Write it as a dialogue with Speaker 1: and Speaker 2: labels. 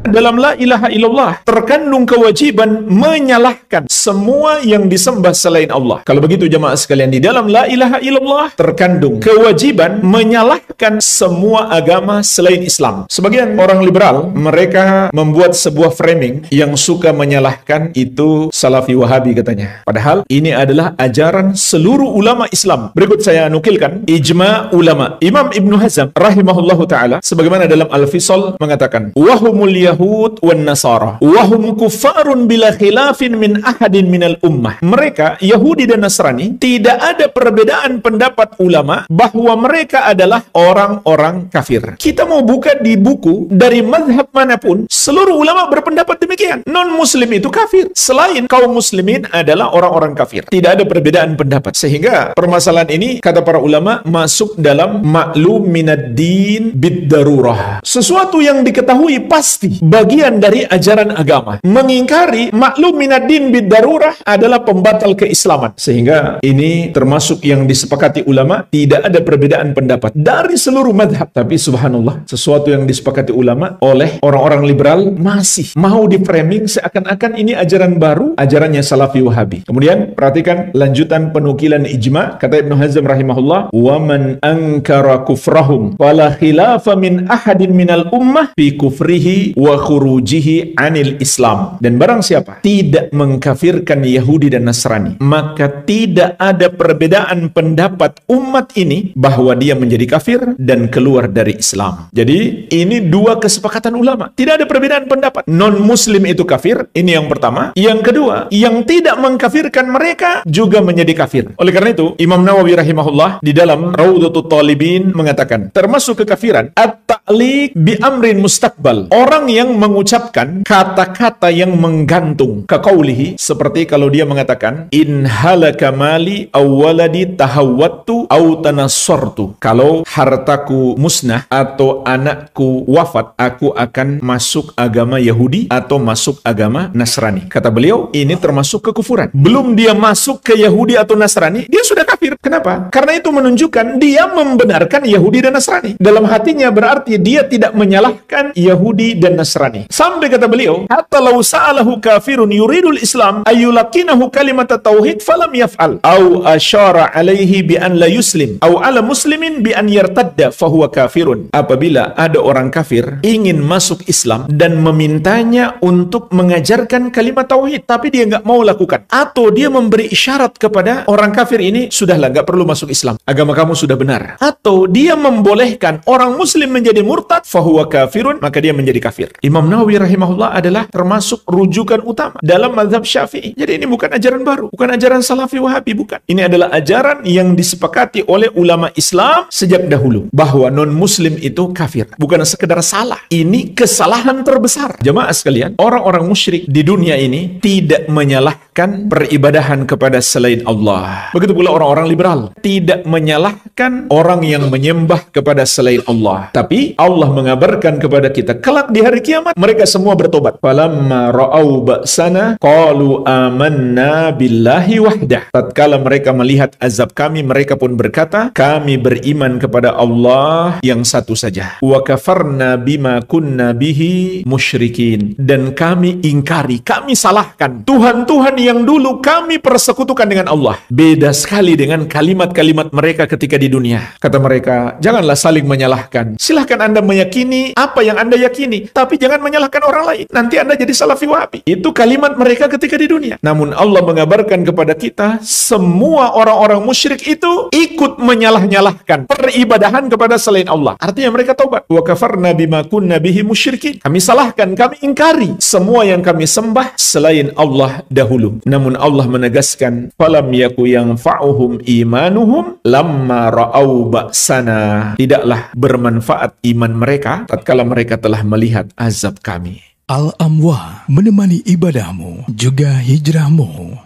Speaker 1: Dalam la ilaha illallah terkandung kewajiban menyalahkan semua yang disembah selain Allah. Kalau begitu jamaah sekalian, di dalam la ilaha illallah terkandung kewajiban menyalahkan semua agama selain Islam. Sebagian orang liberal, mereka membuat sebuah framing yang suka menyalahkan itu Salafi Wahabi katanya. Padahal ini adalah ajaran seluruh ulama Islam. Berikut saya nukilkan ijma ulama. Imam Ibnu Hazm rahimahullahu ta'ala sebagaimana dalam Al-Fisal mengatakan, wahumul Yahud wan Nasara wahum kuffarun bila khilafin min ahadin minal ummah. Mereka Yahudi dan Nasrani tidak ada perbedaan pendapat ulama bahwa mereka adalah orang-orang kafir. Kita mau buka di buku dari mazhab manapun, seluruh ulama berpendapat demikian. Non-muslim itu kafir, selain kaum muslimin adalah orang-orang kafir. Tidak ada perbedaan pendapat. Sehingga permasalahan ini kata para ulama masuk dalam maklum minad din bid darurah. Sesuatu yang diketahui pasti bagian dari ajaran agama. Mengingkari maklum minad din bid darurah adalah pembatal keislaman. Sehingga ini termasuk yang disepakati ulama, tidak ada perbedaan pendapat dari seluruh madhab. Tapi subhanallah, sesuatu yang disepakati ulama oleh orang-orang liberal masih mau di-framing seakan-akan ini ajaran baru, ajarannya Salafi Wahabi. Kemudian perhatikan lanjutan penukilan ijma, kata Ibnu Hazm rahimahullah, wa man ankara kufrahum fala khilafa min ahadin minal ummah fi kufrihi wa khurujihi anil Islam. Dan barang siapa tidak mengkafirkan Yahudi dan Nasrani, maka tidak ada perbedaan pendapat umat ini bahwa dia menjadi kafir dan keluar dari Islam. Jadi ini dua kesepakatan ulama, tidak ada perbedaan pendapat. Non-muslim itu kafir, ini yang pertama. Yang kedua, yang tidak mengkafirkan mereka juga menjadi kafir. Oleh karena itu, Imam Nawawi rahimahullah di dalam Raudhatut Talibin mengatakan, termasuk kekafiran at-ta'liq bi amrin mustaqbal. Orang yang mengucapkan kata-kata yang menggantung, kaqaulihi, seperti kalau dia mengatakan in halaka mali aw waladi tahawwattu aw tanassartu. Kalau hartaku musnah atau anakku wafat, aku akan masuk agama Yahudi atau masuk agama Nasrani. Kata beliau, ini termasuk kekufuran. Belum dia masuk ke Yahudi atau Nasrani, dia sudah kafir. Kenapa? Karena itu menunjukkan dia membenarkan Yahudi dan Nasrani. Dalam hatinya berarti dia tidak menyalahkan Yahudi dan Nasrani. Sampai kata beliau, hatta law sa'alahu kafirun yuridul Islam ayyulaqinahu kalimat tauhid falam yaf'al au asyara alaihi bi an la yuslim au ala muslimin bi an yartadda fahuwa kafirun. Apabila ada orang kafir ingin masuk Islam dan memintanya untuk mengajarkan kalimat tauhid tapi dia nggak mau lakukan, atau dia memberi isyarat kepada orang kafir ini, sudahlah nggak perlu masuk Islam, agama kamu sudah benar, atau dia membolehkan orang muslim menjadi murtad, fahuwa kafirun, maka dia menjadi kafir. Imam Nawawi rahimahullah adalah termasuk rujukan utama dalam mazhab Syafi'i. Jadi ini bukan ajaran baru, bukan ajaran Salafi Wahabi, bukan. Ini adalah ajaran yang disepakati oleh ulama Islam sejak dahulu, bahwa non-muslim itu kafir. Bukan sekedar salah, ini kesalahan terbesar. Jamaah sekalian, orang-orang musyrik di dunia ini tidak menyalahkan peribadahan kepada selain Allah. Begitu pula orang-orang liberal tidak menyalahkan orang yang menyembah kepada selain Allah. Tapi Allah mengabarkan kepada kita, kelak di hari kiamat mereka semua bertobat. Falamma ra'au ba'sana qalu amanna billahi wahdah. Tatkala mereka melihat azab kami, mereka pun berkata, kami beriman kepada Allah yang satu saja. Wa kafarna bima kunna bihi musyrikin. Dan kami ingkari, kami salahkan Tuhan-Tuhan yang dulu kami persekutukan dengan Allah. Beda sekali dengan kalimat-kalimat mereka ketika di dunia. Kata mereka, janganlah saling menyalahkan. Silahkan Anda meyakini apa yang Anda yakini, tapi jangan menyalahkan orang lain. Nanti Anda jadi Salafi Wahabi. Itu kalimat mereka ketika di dunia. Namun Allah mengabarkan kepada kita, semua orang-orang musyrik itu ikut menyalah-nyalahkan peribadahan kepada selain Allah. Artinya mereka taubat. Wa kafarna bima kunna bihi musyrikin. Kami salahkan, kami ingkari semua yang kami sembah selain Allah dahulu. Namun Allah menegaskan, falam yaku yanfa'uhum imanuhum lamma ra'au ba'sana. Tidaklah bermanfaat iman mereka tatkala mereka telah melihat azab kami.
Speaker 2: Al-Amwah menemani ibadahmu juga hijrahmu.